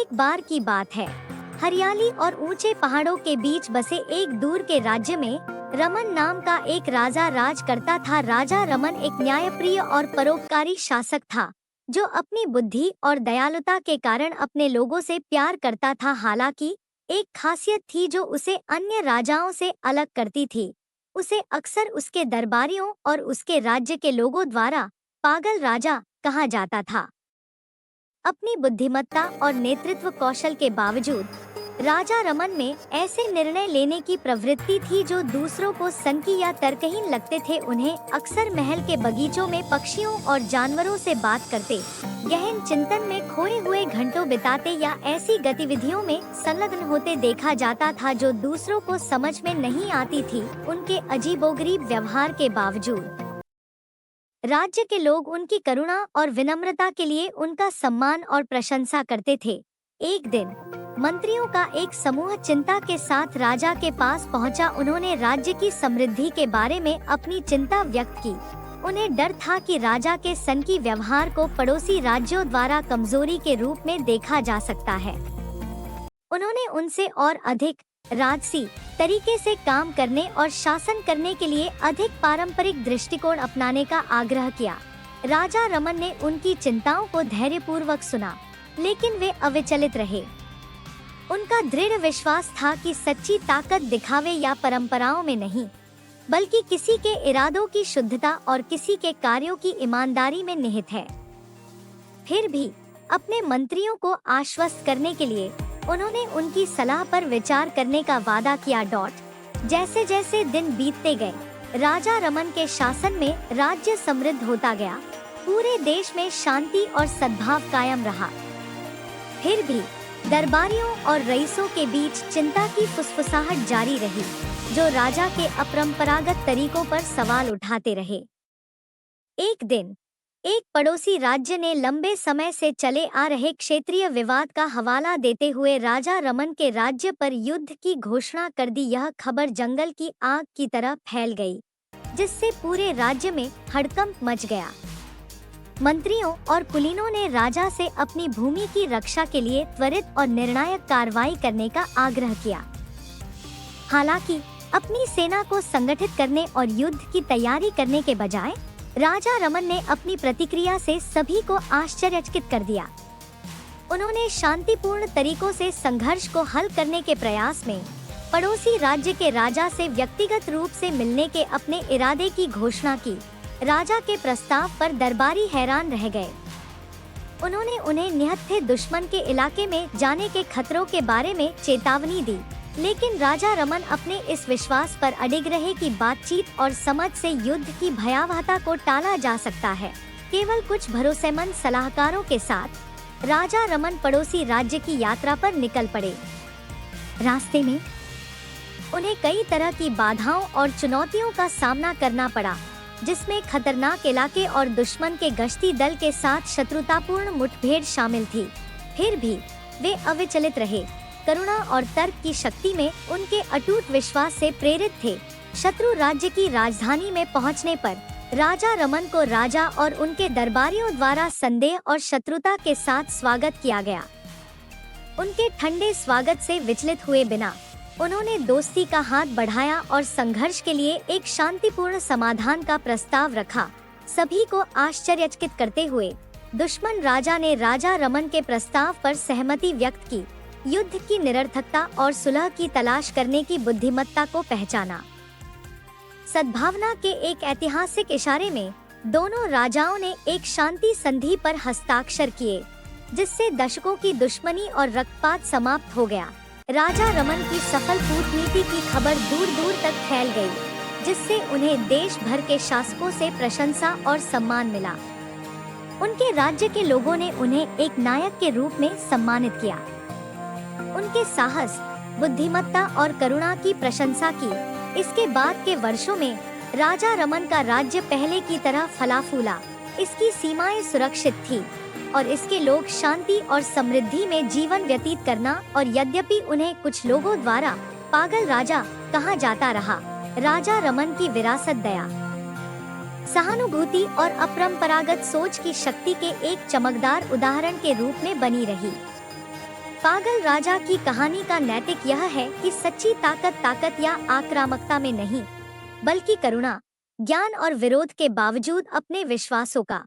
एक बार की बात है। हरियाली और ऊंचे पहाड़ों के बीच बसे एक दूर के राज्य में रमन नाम का एक राजा राज करता था। राजा रमन एक न्यायप्रिय और परोपकारी शासक था, जो अपनी बुद्धि और दयालुता के कारण अपने लोगों से प्यार करता था। हालांकि एक खासियत थी जो उसे अन्य राजाओं से अलग करती थी। उसे अक्सर उसके दरबारियों और उसके राज्य के लोगों द्वारा पागल राजा कहा जाता था। अपनी बुद्धिमत्ता और नेतृत्व कौशल के बावजूद राजा रमन में ऐसे निर्णय लेने की प्रवृत्ति थी जो दूसरों को सनकी या तर्कहीन लगते थे। उन्हें अक्सर महल के बगीचों में पक्षियों और जानवरों से बात करते, गहन चिंतन में खोए हुए घंटों बिताते या ऐसी गतिविधियों में संलग्न होते देखा जाता था जो दूसरों को समझ में नहीं आती थी। उनके अजीबोगरीब व्यवहार के बावजूद राज्य के लोग उनकी करुणा और विनम्रता के लिए उनका सम्मान और प्रशंसा करते थे। एक दिन मंत्रियों का एक समूह चिंता के साथ राजा के पास पहुंचा। उन्होंने राज्य की समृद्धि के बारे में अपनी चिंता व्यक्त की। उन्हें डर था कि राजा के सनकी व्यवहार को पड़ोसी राज्यों द्वारा कमजोरी के रूप में देखा जा सकता है। उन्होंने उनसे और अधिक राजसी तरीके से काम करने और शासन करने के लिए अधिक पारंपरिक दृष्टिकोण अपनाने का आग्रह किया। राजा रमन ने उनकी चिंताओं को धैर्यपूर्वक सुना, लेकिन वे अविचलित रहे। उनका दृढ़ विश्वास था कि सच्ची ताकत दिखावे या परंपराओं में नहीं, बल्कि किसी के इरादों की शुद्धता और किसी के कार्यों की ईमानदारी में निहित है। फिर भी अपने मंत्रियों को आश्वस्त करने के लिए उन्होंने उनकी सलाह पर विचार करने का वादा किया। जैसे जैसे दिन बीतते गए, राजा रमन के शासन में राज्य समृद्ध होता गया। पूरे देश में शांति और सद्भाव कायम रहा। फिर भी दरबारियों और रईसों के बीच चिंता की फुसफुसाहट जारी रही, जो राजा के अपरंपरागत तरीकों पर सवाल उठाते रहे। एक दिन एक पड़ोसी राज्य ने लंबे समय से चले आ रहे क्षेत्रीय विवाद का हवाला देते हुए राजा रमन के राज्य पर युद्ध की घोषणा कर दी। यह खबर जंगल की आग की तरह फैल गई, जिससे पूरे राज्य में हड़कंप मच गया। मंत्रियों और कुलीनों ने राजा से अपनी भूमि की रक्षा के लिए त्वरित और निर्णायक कार्रवाई करने का आग्रह किया। हालांकि अपनी सेना को संगठित करने और युद्ध की तैयारी करने के बजाय राजा रमन ने अपनी प्रतिक्रिया से सभी को आश्चर्यचकित कर दिया। उन्होंने शांतिपूर्ण तरीकों से संघर्ष को हल करने के प्रयास में पड़ोसी राज्य के राजा से व्यक्तिगत रूप से मिलने के अपने इरादे की घोषणा की। राजा के प्रस्ताव पर दरबारी हैरान रह गए। उन्होंने उन्हें निहत्थे दुश्मन के इलाके में जाने के खतरों के बारे में चेतावनी दी, लेकिन राजा रमन अपने इस विश्वास पर अडिग रहे कि बातचीत और समझ से युद्ध की भयावहता को टाला जा सकता है। केवल कुछ भरोसेमंद सलाहकारों के साथ राजा रमन पड़ोसी राज्य की यात्रा पर निकल पड़े। रास्ते में उन्हें कई तरह की बाधाओं और चुनौतियों का सामना करना पड़ा, जिसमें खतरनाक इलाके और दुश्मन के गश्ती दल के साथ शत्रुतापूर्ण मुठभेड़ शामिल थी। फिर भी वे अविचलित रहे। करुणा और तर्क की शक्ति में उनके अटूट विश्वास से प्रेरित थे। शत्रु राज्य की राजधानी में पहुंचने पर राजा रमन को राजा और उनके दरबारियों द्वारा संदेह और शत्रुता के साथ स्वागत किया गया। उनके ठंडे स्वागत से विचलित हुए बिना उन्होंने दोस्ती का हाथ बढ़ाया और संघर्ष के लिए एक शांतिपूर्ण समाधान का प्रस्ताव रखा। सभी को आश्चर्यचकित करते हुए दुश्मन राजा ने राजा रमन के प्रस्ताव पर सहमति व्यक्त की। युद्ध की निरर्थकता और सुलह की तलाश करने की बुद्धिमत्ता को पहचाना। सद्भावना के एक ऐतिहासिक इशारे में दोनों राजाओं ने एक शांति संधि पर हस्ताक्षर किए, जिससे दशकों की दुश्मनी और रक्तपात समाप्त हो गया। राजा रमन की सफल कूटनीति की खबर दूर दूर तक फैल गई, जिससे उन्हें देश भर के शासकों से प्रशंसा और सम्मान मिला। उनके राज्य के लोगों ने उन्हें एक नायक के रूप में सम्मानित किया। उनके साहस, बुद्धिमत्ता और करुणा की प्रशंसा की। इसके बाद के वर्षों में राजा रमन का राज्य पहले की तरह फला फूला। इसकी सीमाएं सुरक्षित थी और इसके लोग शांति और समृद्धि में जीवन व्यतीत करना, और यद्यपि उन्हें कुछ लोगों द्वारा पागल राजा कहा जाता रहा, राजा रमन की विरासत दया, सहानुभूति और अपरंपरागत सोच की शक्ति के एक चमकदार उदाहरण के रूप में बनी रही। पागल राजा की कहानी का नैतिक यह है कि सच्ची ताकत ताकत या आक्रामकता में नहीं, बल्कि करुणा, ज्ञान और विरोध के बावजूद अपने विश्वासों का